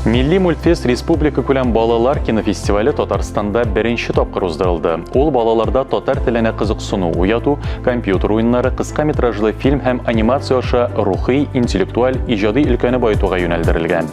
Milli Multfest Республика күләм балалар кинофестивале Татарстанда беренче тапкыр уздырылды. Ул балаларда татар теленә кызыксыну уяту, компьютер уеннары, кыска метражлы фильм һәм анимация аша рухи, интеллектуаль, иҗади өлкәне баетуга юнәлдерелгән.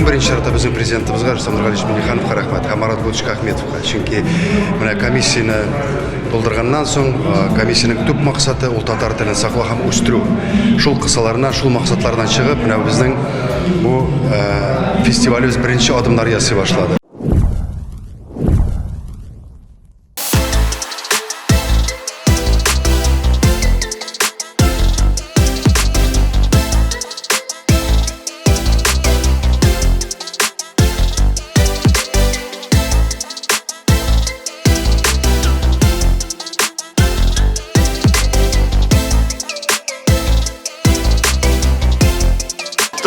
Birinchi şartta bizim prezidentimizga Rustam Nurgalievich Minnehanovga rahmat, Marat Gulchik Ahmedovga. Chunki mana komissiyani to'ldirgandan so'ng komissiyaning tub maqsadi ul tatar tilini saqlab ham o'stiru. Shul qissalardan, shul maqsadlardan chiqib, mana bizning bu festivalimiz birinchi adımlar yasay boshladi.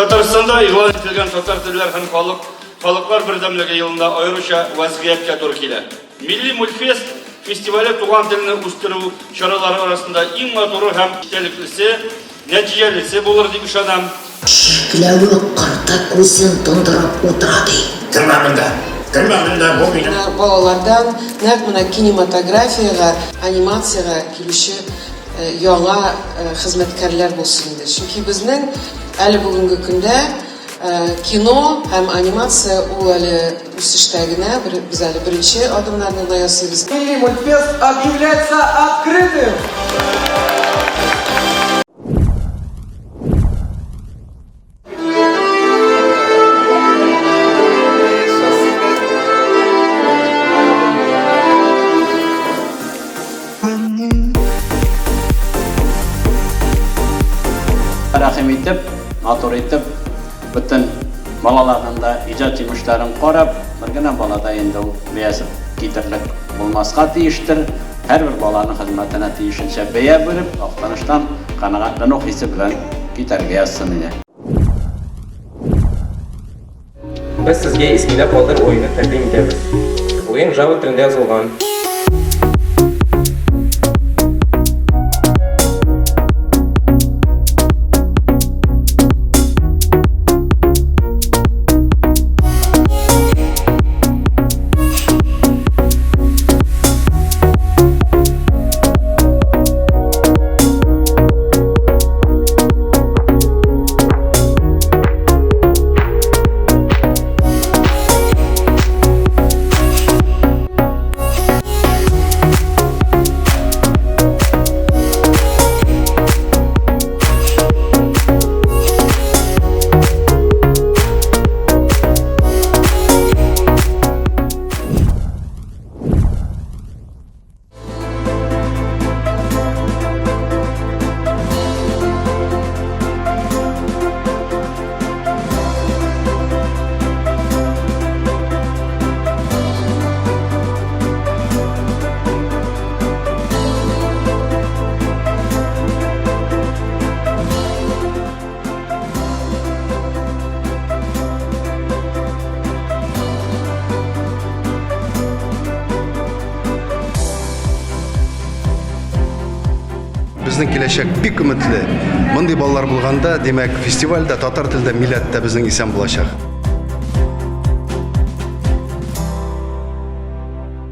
Татарстанда игълан етілген татар тілдер һәм халыклар бердәмлеге елында аеруча вазгыятка туры килә. Milli Multfest фестивале туган телне үстерү чаралары арасында иң матуры һәм истәлеклесе, нәтиҗәлесе булыр дип ышанам. Шикләве карта күзен тондырып утырады. Кырмамында бу минем. Балалардан нәкъ менә кинематографиягә, анимациягә килүче яңа хезмәткәрләр булсын инде. Чөнки безнең әле бүгенге көндә кино һәм анимация ул әле үсештә генә, без әле беренче адымнарны да ясыйбыз. Milli Multfest объявляется открытым. Рәхим итеп, матур итеп, бүтән балаларның да иҗат җимешләрен карап, бер генә балада инде ул бәясеп китерлек булмаска тиештер. Һәрбер баланың хезмәтенә тиешенчә бәя биреп, актаныштан канагатлану хисе белән китәргә язсын иде. Без сезгә Исмилә Калдыр уены тәкъдим итәбез. Уен Java телендә язылган. Bizning kelәчәк бик үмитле. Мондый балалар булганда, демәк, фестивальдә татар телендә милләттә безнең исән булачак.